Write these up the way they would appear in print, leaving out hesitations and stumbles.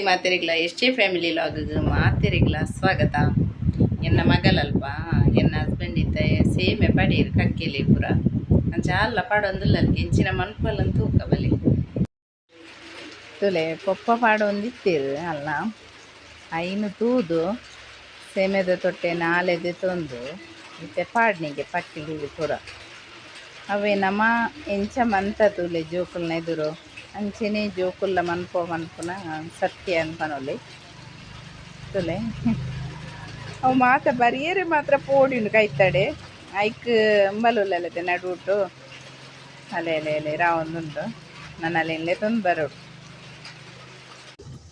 ಮಾತೆರಿಗ್ಲ ಎಷ್ಟೇ ಫ್ಯಾಮಿಲಿ ಲಾಗಿಗೆ ಮಾತೆರಿಗ್ಲ ಸ್ವಾಗತ. ಎನ್ನ ಮಗಳಲ್ಪ ಎನ್ನ ಹಸ್ಬೆಂಡ್ ಇದ್ದ ಸೇಮೆ ಪಡೀರು ಕಕ್ಕೆಲಿ ಪುರ ಅಂಚ ಅಲ್ಲ ಪಾಡೊಂದುಲ್ಲಲ್ಗೆ ಇಂಚಿನ ಮನ್ಪಲ್ಲಂತೂ ಕಬಲಿ ತುಲೆ ಪೊಪ್ಪ ಪಾಡೊಂದಿತ್ತೀರು ಅಲ್ಲ ಐನು ತೂದು ಸೇಮೆದ ತೊಟ್ಟೆ ನಾಲೆದೆ ತೊಂದು ಮತ್ತೆ ಪಾಡ್ನಿಗೆ ಪಕ್ಕಿಲಿ ಪುರ ಅವೇ ನಮ್ಮ ಎಂಚ ಮಂತ ತುಲೆ ಜೋಕುಲ್ನ ಎದುರು ಅಂಚೆನೆ ಜೋಕುಲ್ಲ ಮನ್ಪುನ ಸತ್ಯ ಅನ್ಪನೊಲಿ ತುಲೆ ಅವು ಮಾತ ಬರಿಯರೆ ಮಾತ್ರ ಪೋಡಿಂಡು ಕೈತಡೆ ಐಕ್ ಅಂಬಲುಲ್ಲದೆ ನಡುಟು ಅಲೆ ಅಲೆ ಅಲೆ ರಾವೊಂದುಂಡು ನನ್ನ ಅಲೆನ್ಲೆ ತೊಂದು ಬರೋಡು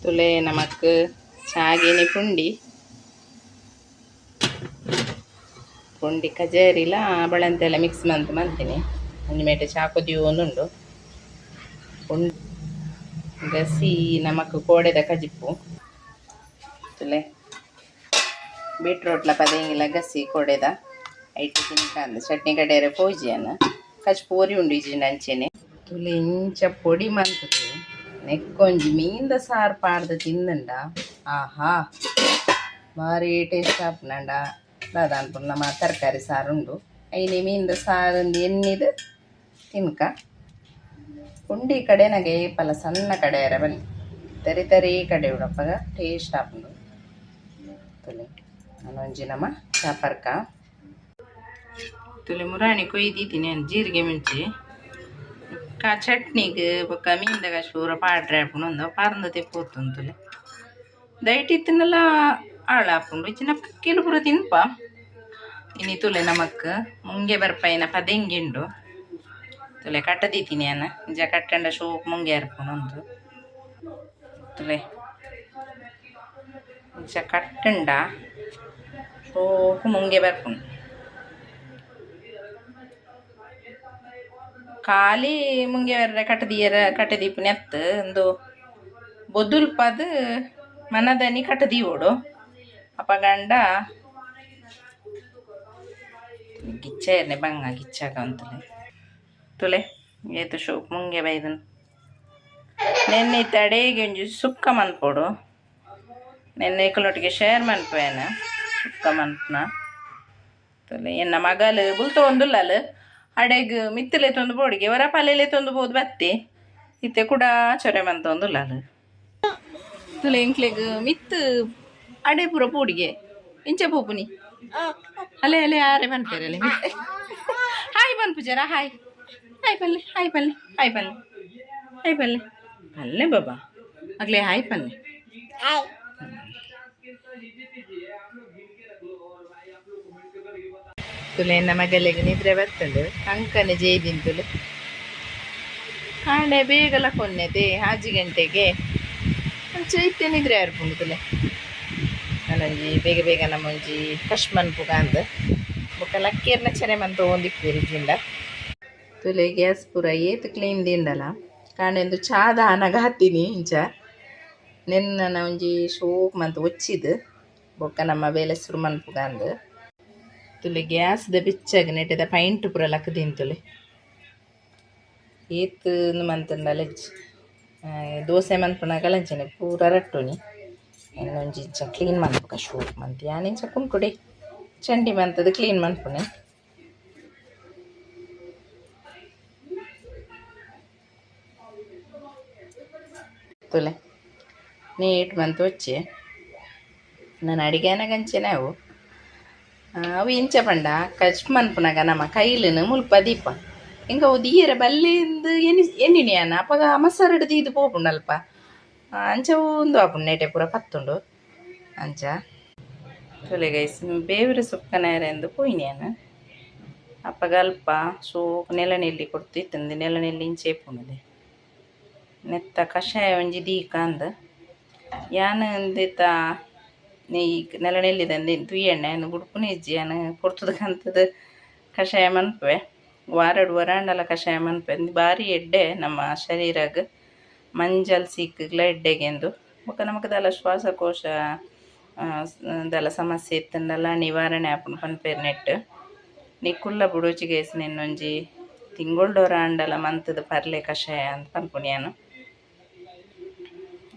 ತುಲೆ ನಮಕ್ ಚಾಗಿನಿ ಪುಂಡಿ ಕಜೇರಿಲ ಬಳೆಂತೆಲ್ಲ ಮಿಕ್ಸ್ ಮಂತೀನಿ ಒಂಜಿ ಚಾಕು ದಿಯೋನುಂಡು ಗಸಿ ನಮಕ್ ಕೋಡೆದ ಕಜಿಪ್ಪು ತುಲೆ ಬೀಟ್ರೋಟ್ಲ ಪದೇಂಗಿಲ ಗಸಿ ಕೋಡೆದ ಐಟಿ ತಿನ್ಕಂದು ಚಟ್ನಿ ಕಡೆಯರೆ ಪೋಜಿಯನ್ನ ಕಚ್ ಪೋರಿ ಉಂಡು ಇಜಿಂಡ ಅಂಚೆನೆ ತುಲೆ ಇಂಚ ಪೊಡಿ ಮಂತದು ನೆಕ್ಕೊಂಜಿ ಮೀಂದ ಸಾರು ಪಾಡ್ದು ತಿಂದಂಡ ಆಹಾ ಭಾರಿ ಟೇಸ್ಟ್ ಆಪ್ನಂಡ ಅನ್ಪು ನಮ್ಮ ತರಕಾರಿ ಸಾರು ಉಂಡು ಐನಿ ಮೀಂದ ಸಾರು ಎಣ್ಣಿದು ತಿನ್ಕ ಉಂಡಿ ಕಡೆ ನಗೆ ಪಲ ಸಣ್ಣ ಕಡೆಯರ ಬಲ್ಲಿ ತರಿ ಕಡೆ ಉಡಪ್ಪಗ ಟೇಸ್ಟ್ ಆಪುಂಡು ತುಲೆ ನಾನೊಂಜಿ ನಮ್ಮ ಚಾಪರ್ಕ ತುಲೆ ಮುರಾಣಿ ಕೊಯ್ದಿದ್ದೀನಿ ಜೀರಿಗೆ ಮಿಂಚಿ ಚಟ್ನಿಗೆ ಬೊಕ್ಕ ಮೀನ್ದಾಗ ಶೂರ ಪಾಡ್ರೆ ಹಾಪುಂಡು ಒಂದು ಪಾರಂದ ತೆಪ್ಪೋತುಂಡು ತುಲೆ ದೈಟ್ ಇತ್ತಿನೆಲ್ಲ ಆಳು ಹಾಪುಂಡು ಇಚ್ಚಿನ ಪಕ್ಕಿಲು ಪೂರ ತಿನ್ಪ ಇನಿ ತುಲೆ ನಮಕ್ ಮುಂಗೆ ಬರ್ಪೈನ ಪದೆಂಗಿಂಡು ತುಲೆ ಕಟ್ಟದಿತ್ತೀನಿ ಅನ್ನ ನಿಜ ಕಟ್ಟಂಡ ಶೋಕ್ ಮುಂಗೆ ಹರ್ಪುಂಡು ಒಂದು ತುಲೆ ನಿಜ ಕಟ್ಟಂಡ ಶೋಕ್ ಮುಂಗೆ ಬರ್ಪುಂಡು ಖಾಲಿ ಮುಂಗೆ ಬರ್ರೆ ಕಟ್ಟದೀಪುನಿ ಅತ್ತು ಒಂದು ಬೊದುಲ್ಪದ ಮನದನಿ ಕಟ್ಟದೀವೋಡು ಅಪ್ಪ ಗಂಡ ಗಿಚ್ಚ ಇರ್ನೆ ಬಂಗ ಗಿಚ್ಚಾಗ ಅಂತಲೇ ತುಲೆ ಏತು ಶೋಕ್ ಮುಂಗೆ ಬೈದನು ನೆನ್ನೆ ತಡೆಗೆ ಒಂಜಿ ಸುಕ್ಕ ಮನ್ಪೋಡು ನೆನ್ನೆ ಇಕ್ಕಲೊಟ್ಟಿಗೆ ಶೇರ್ ಮನ್ಪೇನ ಸುಕ್ಕ ಮನ್ಪನ ತುಲೆ ಎನ್ನ ಮಗಲು ಬುಲ್ತ ಒಂದುಲ್ಲಲು ಅಡೆಗ್ ಮಿತ್ತಲೆ ತೊಂದು ಬೋಡಿಗೆ ವರ ಪಲ್ಲೆಲೆ ತೊಂದು ಬೋದು ಬತ್ತಿ ಇತ್ತೆ ಕೂಡ ಚೊರೆ ಮಂತ ಒಂದುಲ್ಲಲು ತುಲೆ ಎಂಕ್ಲೆಗ್ ಮಿತ್ತು ಅಡೆ ಪೂರ ಪೂಡಿಗೆ ಇಂಚ ಪೋಪುನಿ ಅಲೆ ಅಲೆ ಆರೆ ಮನ್ಪೇರಲೆ ಹಾಯ್ ಮನ್ಪು ಜರ ಹಾಯ್ ಹಾಯ್ ಪಲ್ಲೆ ಹಾಯ್ ಪಲ್ಲೆ ಹಾಯ್ ಪಲ್ಲೆ ಹಾಯ್ ಪಲ್ಲೆ ಪಲ್ಲೆ ಬಾಬಾ ಆಗ್ಲೇ ಹಾಯ್ ಪಲ್ಲೆ ತುಲೆ ನಮ್ಮ ಮಗಲಿಗೆ ನಿದ್ರೆ ಬರ್ತದೆ ಅಂಕನೆ ಜೈದಿನ್ ತುಲೆ ಕಾಂಡೆ ಬೇಗಲ ಕೊನ್ನೆದೆ 6 ಗಂಟೆಗೆ ಚೈತ್ಯ ನಿದ್ರೆ ಆರ್ಪುಂಡು ತುಲೆ ನನಂಜಿ ಬೇಗ ಬೇಗ ನಮ್ಮೊಂಜಿ ಕಶ್ ಮನ್ಪುಗ ಅಂದ ಬೊಕ್ಕ ಲಕ್ಕೇರ್ನ ಚೆರೆ ಮಂತ ಒಂದಿಪ್ಪೇರಿ ಜಿಂಡ ತುಲೆ ಗ್ಯಾಸ್ ಪೂರ ಏತು ಕ್ಲೀನ್ ದಿಂಡಲ ಕಾಂಡೆಂದು ಚಾದ ಅನಗ ಹತ್ತೀನಿ ಇಂಚ ನೆನ್ನ ಒಂಜಿ ಶೋಕ್ ಮಂತ ಒಚ್ಚಿದು ಬೊಕ್ಕ ನಮ್ಮ ಬೇಲೆ ಸುರು ಮನ್ಪುಗ ಅಂದು ತುಲೆ ಗ್ಯಾಸ್ದ ಬಿಚ್ಚಾಗ ನೆಟ್ಟದ ಪೈಂಟ್ ಪೂರ ಲಕ್ಕದೀನಿ ತುಲೆ ಏತು ಮಂತಂಡಲ ದೋಸೆ ಮನ್ಪುನ ಕಲಂಚನೆ ಪೂರ ರಟ್ಟುನಿ ಇನ್ನೊಂಜಿ ಇಂಚ ಕ್ಲೀನ್ ಮನ್ಪುಗ ಶೋಕ್ ಮಂತ್ ಯಾನಿಂಚ ಕುಂಕುಡಿ ಚಂಡಿ ಮಂತದ ಕ್ಲೀನ್ ಮನ್ಪುನೆ ತುಲೆ ನೀಟ್ ಮಂತ್ వచ్చి ನಾನು ಅಡಿಗೆನಗಂಚೆನೆ ಅವು ಇಂಚ ಪಂಡ ಕಚ್ ಮನ್ಪುನಾಗ ನಮ್ಮ ಕೈಲಿನ ಮುಲ್ಪ ದೀಪ ಹಿಂಗ ಅವು ದೀಯರ ಬಲ್ಲಿಂದು ಎಣ್ಣಿನಿ ಅನ್ನ ಅಪ್ಪಗ ಮಸಾರಡು ದೀದು ಪೋಪುಂಡಲ್ಪ ಅಂಚ ಒಂದು ಆಪುಂಡು ನೆಟೆ ಪೂರ ಪತ್ತುಂಡು ಅಂಚ ತುಲೆ ಗೈಸ್ ಬೇವ್ರ ಸುಕ್ಕನೇರೆಂದು ಪೋಯಿನಿಯನ ಅಪ್ಪಗ ಅಲ್ಪ ಸೋಕು ನೆಲ ನೆಲ್ಲಿ ಕೊಡ್ತಿತ್ತಂದು ನೆಲ ನೆಲ್ಲಿ ಇಂಚೇಪುಂಡದೆ ನೆತ್ತ ಕಷಾಯ ಒಂಜಿ ದೀಕ ಅಂದ ಯಾನ ಅಂದಿತ್ತ ನೀ ನೆಲ ನೆಲ್ಲಿದಂದು ತುಯ್ಯಣ್ಣೆ ಗುಡ್ಪುನ ಇಜ್ಜಿ ಯಾನ ಕೊಡ್ತದಕ್ಕಂಥದ್ದು ಕಷಾಯ ಮನ್ಪೆ ವಾರಡು ವರಾಂಡಲ ಕಷಾಯ ಮನ್ಪೆ ಭಾರಿ ಎಡ್ಡೆ ನಮ್ಮ ಶರೀರಾಗ ಮಂಜಲ್ ಸಿಕ್ಕಗ್ಲ ಎಡ್ಡೆಗೆಂದು ಬೊಕ್ಕ ನಮಕ್ ದಲ ಶ್ವಾಸಕೋಶ ದಲ ಸಮಸ್ಯೆ ಇತ್ತಂದಲ್ಲ ನಿವಾರಣೆ ಆಪುಂಡು ಪನ್ಪೇರು ನೆಟ್ಟು ನಿಕ್ಕುಲ್ಲ ಬುಡೋಚಿಗೆ ಇನ್ನೊಂಜಿ ತಿಂಗೊಳ್ಡೋರ ಅಂಡಲ ಮಂತದ ಪರ್ಲೆ ಕಷಾಯ ಅಂತ ಪನ್ಪುನಿಯಾನು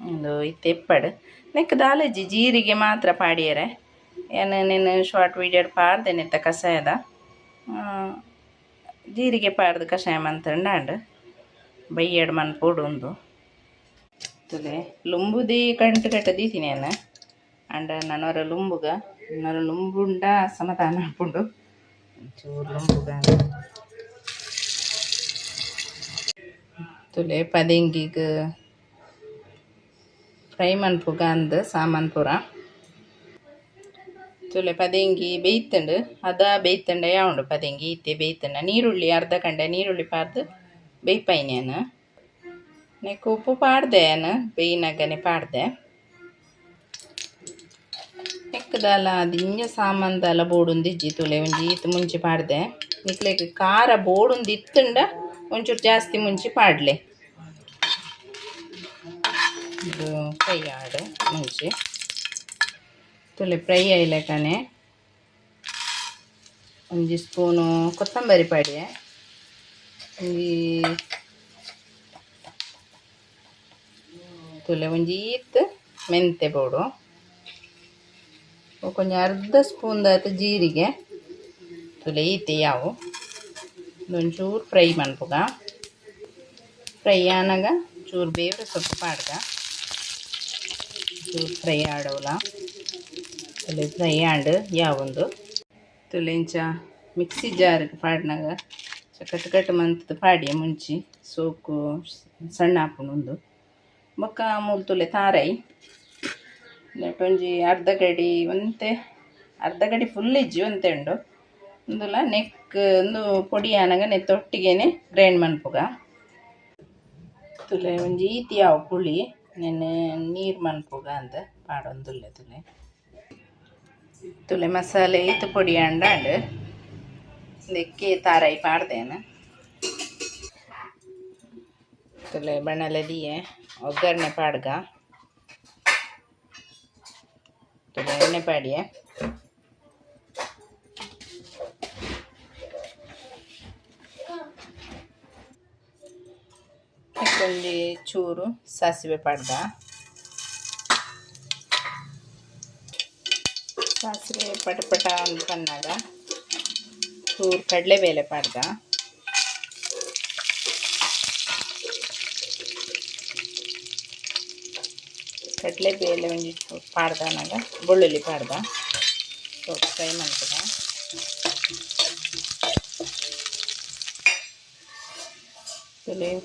ಒಂದು ತೆಪ್ಪಡು ನೆಕ್ ದಾಲಜಿ ಜೀರಿಗೆ ಮಾತ್ರ ಪಾಡಿಯರೆ ಏನು ನೀನು ಶಾರ್ಟ್ ವೀಡಿಯೋ ಪಾಡ್ದೇನೆತ್ತ ಕಷಾಯದ ಜೀರಿಗೆ ಪಾಡ್ದು ಕಷಾಯ ಮಂತಂಡು ಬೈಯಡ್ ಮನ್ಪೋಡು ಒಂದು ತುಲೆ ಲುಂಬುದಿ ಕಂಟು ಕಟ್ಟದೀತೀನಿ ನಾನು ಅಂಡ ನನ್ನವರ ಲುಂಬುಗ ನನ್ನವರ ಲುಂಬುಂಡ ಸಮಾಧಾನ ಹಾಕೊಂಡು ಚೂರು ಲುಂಬುಗ ತುಲೆ ಪದಿಂಗಿಗೆ ಫ್ರೈ ಮನ್ಪುಗ ಅಂದು ಸಾಮಾನು ಪೂರ ತುಲೆ ಪದಿಂಗಿ ಬೇಯ್ತಂಡು ಅದ ಬೇಯ್ತಂಡ ಯಾವುದು ಪದಿಂಗಿ ಇತ್ತೆ ಬೇಯ್ತಂಡ ನೀರುಳ್ಳಿ ಅರ್ಧ ಕಂಡೆ ನೀರುಳ್ಳಿ ಪಾರ್ದು ಬೇಯ್ಪೈನೇನು ನೆಕ್ ಉಪ್ಪು ಪಾಡ್ದೆ ಏನು ಬೇಯಿನಾಗನೆ ಪಾಡ್ದೆ ನೆಕ್ಕದಲ್ಲ ಅದು ಇಂಜ ಸಾಮಾನ್ದಲ್ಲ ಬೋಡುಂದಿಜ್ಜಿ ತುಲೆ ಒಂಜಿ ಈತು ಮುಂಚೆ ಪಾಡ್ದೆ ನಿಕ್ಲೆಗ್ ಖಾರ ಬೋಡುಂದು ಇತ್ತಂಡ ಒಂಚೂರು ಜಾಸ್ತಿ ಮುಂಚೆ ಪಾಡ್ಲೆ ಇದು ಫ್ರೈ ಆಡು ಮುಂಚೆ ತುಲೆ ಫ್ರೈ ಆಯ್ಲಕನೆ ಒಂಜಿ ಸ್ಪೂನು ಕೊತ್ತಂಬರಿ ಪಾಡ್ಯ ಒಂಜಿ ತುಲೆ ಒಂಜಿ ಈತ್ ಮೆಂತೆ ಬೋಡು ಕೊಂಚ ಅರ್ಧ ಸ್ಪೂನ್ದಾತ ಜೀರಿಗೆ ತುಲೆ ಈತೆ ಯಾವು ಒಂಚೂರು ಫ್ರೈ ಮನ್ಪುಗ ಫ್ರೈ ಆನಾಗ ಚೂರು ಬೇವ್ರೆ ಸೊಪ್ಪು ಪಾಡ್ಗ ಚೂರು ಫ್ರೈ ಆಡೋಲ್ಲ ತುಲೆ ಫ್ರೈ ಆಂಡು ಯಾವೊಂದು ತುಲೆ ಇಂಚ ಮಿಕ್ಸಿ ಜಾರಿಗೆ ಪಾಡ್ನಾಗ ಕಟ್ಟು ಕಟ್ಟು ಮಂತದ ಪಾಡ್ಯ ಮುಂಚಿ ಸೋಕು ಸಣ್ಣ ಹಾಕೊಂಡು ಬೊಕ್ಕ ಮೂಲು ತುಲೆ ತಾರೈ ಒಂಜಿ ಅರ್ಧ ಗಡಿ ಅರ್ಧ ಗಡಿ ಫುಲ್ ಇಜ್ಜಿ ಒಂತೆ ಉಂಡು ಒಂದುಲ ನೆಕ್ ಒಂದು ಪೊಡಿ ಆನಾಗ ನೆತ್ತೊಟ್ಟಿಗೆನೆ ಗ್ರೈಂಡ್ ಮನ್ಪುಗ ತುಲೆ ಒಂಜಿ ಈತಿ ಯಾವು ಪುಳಿ ನೆನ್ನೆ ನೀರು ಮನ್ಪುಗ ಅಂತ ಪಾಡೊಂದುಲ್ಲೆ ತುಲೆ ಮಸಾಲೆ ಈತು ಪೊಡಿ ಅಂಡಾಂಡು ನೆಕ್ಕೆ ತಾರಾಯಿ ಪಾಡ್ದೇನು ತುಲೆ ಬಣ್ಣಲೆ ದಿಯೆ ಒಗ್ಗರಣೆ ಪಾಡ್ಗ ತುಲೆ ಎಣ್ಣೆ ಪಾಡಿಯೆ ಒಂಜಿ ಚೂರು ಸಾಸಿವೆ ಪಾಡ್ದ ಸಾಸಿವೆ ಪಟಪಟ ಒಂದು ಪನ್ನಾಗ ಚೂರು ಕಡಲೆಬೇಳೆ ಪಾಡ್ದ ಕಡಲೆಬೇಳೆ ಒಂಜಿ ಪಾಡ್ದನಾಗ ಬೆಳ್ಳುಳ್ಳಿ ಪಾಡ್ದ ಸ್ವಲ್ಪ ಫ್ರೈ ಮಾಡ್ತದ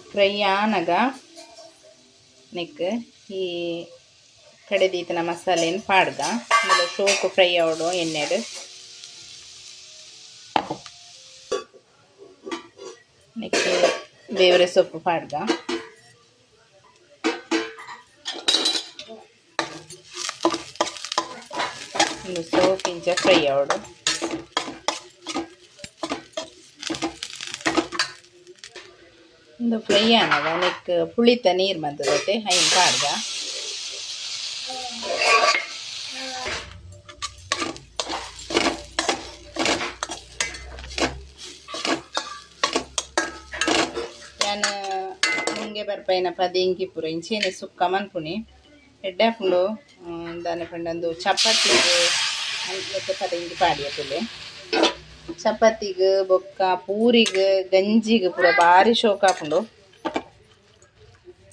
ಫ್ರೈ ಆನಾಗ ನೆಕ್ ಈ ಕಡೆದೀತನ ಮಸಾಲೆನ ಪಾಡ್ದ ಆಮೇಲೆ ಸೋಕು ಫ್ರೈ ಆವಡು ಎಣ್ಣೆಡು ನೆಕ್ ಬೇವ್ರೆ ಸೊಪ್ಪು ಪಾಡ್ದ ಒಂದು ಸೋಕು ಇಂಚ ಫ್ರೈ ಆವಡು ಒಂದು ಫ್ರೈ ಆನಾಗ ನೆಕ್ ಪುಳಿತ ನೀರು ಮಂತದತೆ ಹೈನ್ ಪಾಡ್ದ ನಾನು ಮುಂಗೆ ಬರ್ಪೈನ ಪದಿಂಗಿ ಪೂರ ಇಂಚೇನೆ ಸುಕ್ಕ ಮನ್ಪುನಿ ಎಡ್ಡೆ ಹಾಕೊಂಡು ದಾನೆ ಪಂಡೊಂದು ಚಪಾತಿಗೆ ಮತ್ತೆ ಪದಿಂಗಿ ಪಾಡಿಯ ತುಲೆ ಚಪಾತಿಗೆ ಬೊಕ್ಕ ಪೂರಿಗೆ ಗಂಜಿಗೆ ಪೂರ ಭಾರಿ ಶೋಕ ಹಾಕೊಂಡು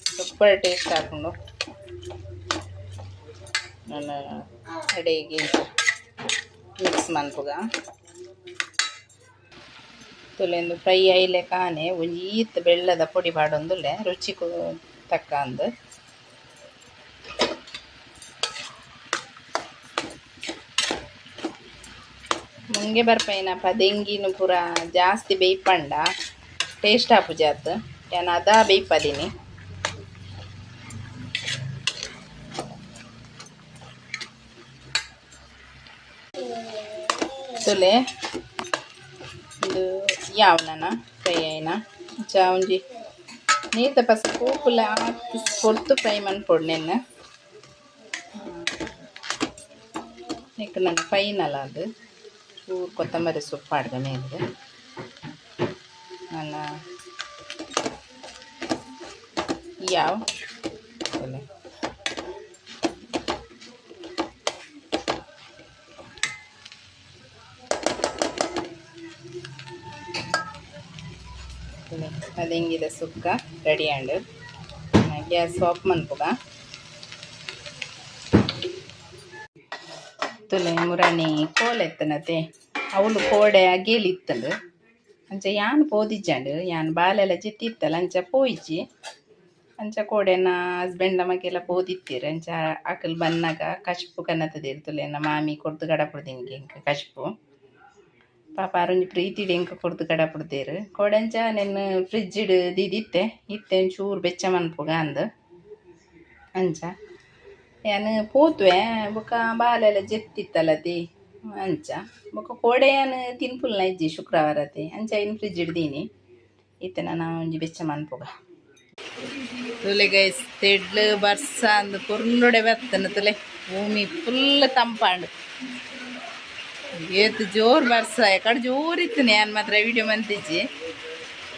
ಸೂಪರ್ ಟೇಸ್ಟ್ ಹಾಕೊಂಡು ನಾನು ಅಡಿಗೆ ಮಿಕ್ಸ್ ಮನ್ಪುಗ ತುಲೆಂದು ಫ್ರೈ ಆಯ್ಲೆ ಕಾನೆ ಒಂಜಿ ಈತ್ ಬೆಲ್ಲದ ಪೊಡಿ ಪಾಡೊಂದುಲ್ಲೆ ರುಚಿ ತಕ್ಕ ಅಂದು ಮುಂಗೆ ಬರ್ಪೈನ ಪದಿಂಗಿನ ಪೂರ ಜಾಸ್ತಿ ಬೇಯ್ಪಂಡ ಟೇಸ್ಟ್ ಆಪುಜಾತ್ ಯಾನ್ ಅದ ಬೇಯ್ಪದಿನಿ ತುಲೆ ಇದು ಯಾವನ ಫ್ರೈ ಆಯ್ನ ಚಾ ಒಂಜಿ ನೀರು ತಪಸ್ ಪೂಪುಲ ಕೊರ್ತು ಫ್ರೈ ಮನ್ಪೊಡ್ನೆನ್ನ ನೆಕ್ ನನ್ನ ಫೈನಲ್ ಅದು ಚೂರು ಕೊತ್ತಂಬರಿ ಸೊಪ್ಪು ಪಾಡ್ದೆ ಮೇಲೆ ನನ್ನ ಯಾವ ಅದು ಹೆಂಗಿದೆ ಸುಕ್ಕ ರೆಡಿ ಆಂಡ್ ಗ್ಯಾಸ್ ಆಫ್ ಮನ್ಪುಗ ತುಲೆ ಮುರಾಣಿ ಕೋಲ್ ಎತ್ತನತೆ ಅವಳು ಕೋಡೆ ಗೇಲಿತ್ತಂಡು ಅಂಚ ಯಾನ್ ಪೋದಿಜ್ಜಂಡು ಯಾನ್ ಬಾಲೆಲ್ಲ ಜಿತ್ತಿತ್ತಲ್ಲ ಅಂಚ ಪೋಯಿಜ್ಜಿ ಅಂಚ ಕೋಡೆನ ಹಸ್ಬೆಂಡ್ ನಮಗೆಲ್ಲ ಪೋದಿತ್ತೀರು ಅಂಚ ಅಕಲ್ ಬನ್ನಾಗ ಕಶ್ಪು ಕನ್ನತದಿರ್ತಲೆ ನಮ್ಮ ಮಾಮಿ ಕೊಡ್ದು ಗಡಪುಡ್ದಿಂಗೆ ಇಂಕ ಕಶ್ಪು ಪಾಪ ಅರುಂಜಿ ಪ್ರೀತಿಡು ಇಂಕ ಕೊಡ್ದು ಗಡಪುಡ್ದೇರು ಕೋಡೆಂಚ ನೆನ್ನು ಫ್ರಿಜ್ಜಿಡು ದಿದಿತ್ತೆ ಇತ್ತೆ ಒಂಚೂರು ಬೆಚ್ಚ ಮನ್ಪುಗ ಅಂದು ಅಂಚ ಯಾನು ಪೋತ್ವೆ ಬೊಕ ಬಾಲೆಲ್ಲ ಜೆತ್ತಿತ್ತಲ್ಲ ತಿ ಅಂಚ ಬೊಕ ಕೋಡೆ ಯಾನು ತಿನ್ಪುಲ್ನ ಇಜ್ಜಿ ಶುಕ್ರವಾರತೆ ಅಂಚ ಇನ್ನು ಫ್ರಿಜ್ ಹಿಡ್ದೀನಿ ಇತ್ತೆ ನಾನು ಒಂಜಿ ಬೆಚ್ಚ ಮನ್ಪುಗ ತುಲೆ ಗೈಸ್ ತೆಡ್ಲು ಬರ್ಸ ಅಂದು ಕುರ್ಲುಡೆ ಬರ್ತನ ತುಲೆ ಭೂಮಿ ಫುಲ್ ತಂಪಾಂಡು ಏತು ಜೋರು ಬರ್ಸ ಯಾಕಡೆ ಜೋರು ಇತ್ತು ನಾನು ಮಾತ್ರ ವಿಡಿಯೋ ಮಂತಿಜ್ಜಿ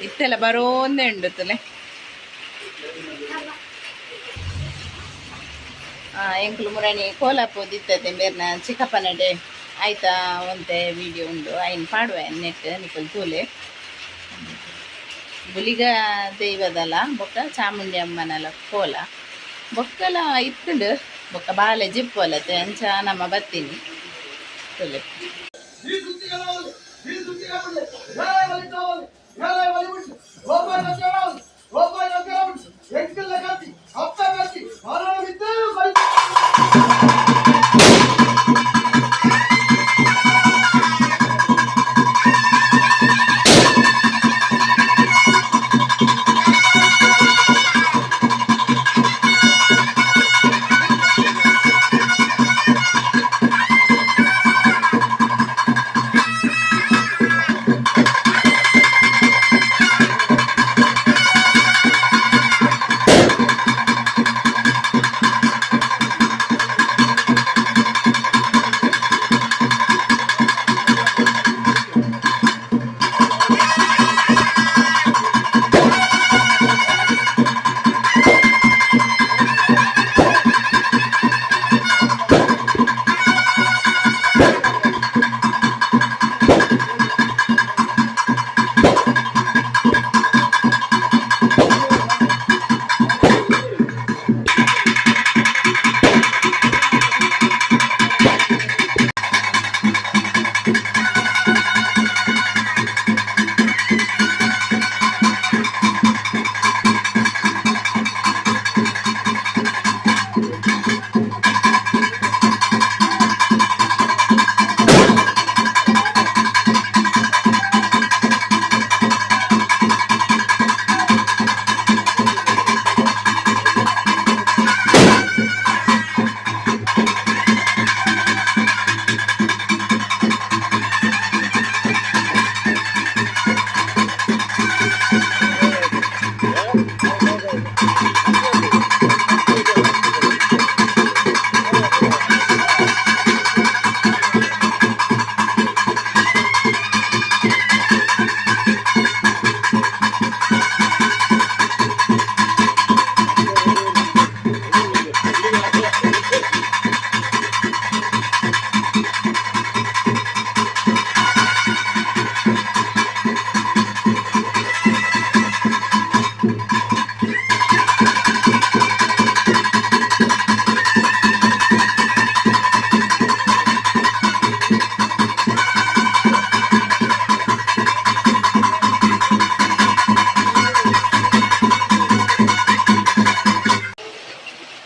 ಇತ್ತೆಲ್ಲ ಬರೋಂದೇ ಉಂಡು ತುಲೆ ಎಂಕ್ಲು ಮುರಾಣಿ ಕೋಲಾಪೋದಿತ್ತತೆ ಬೇರ್ನ ಚಿಕ್ಕಪ್ಪನ ಡೇ ಆಯ್ತಾ ಒಂತೆ ವಿಡಿಯೋ ಉಂಡು ಆಯ್ನ ಪಾಡುವ ನೆಟ್ ನಿಕ್ಕಲು ತೂಲೆ ಬುಲಿಗ ದೈವದಲ್ಲ ಬೊಕ್ಕ ಚಾಮುಂಡಿ ಅಮ್ಮನಲ್ಲ ಕೋಲ ಬೊಕ್ಕಲ ಇತ್ತುಂಡು ಬೊಕ್ಕ ಬಾಲೆ ಜಿಪ್ಪುವಲತೆ ಅಂಚ ನಮ್ಮ ಬತ್ತೀನಿ ತುಲೆ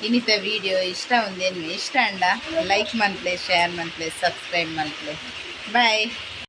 ಇನ್ನಿತ ವಿಡಿಯೋ ಇಷ್ಟ ಒಂದೇನು ಇಷ್ಟ ಅಂಡ ಲೈಕ್ ಮನ್ಪ್ಲೆ ಶೇರ್ ಮನ್ಪ್ಲೆ ಸಬ್ಸ್ಕ್ರೈಬ್ ಮನ್ಪ್ಲೆ ಬಾಯ್.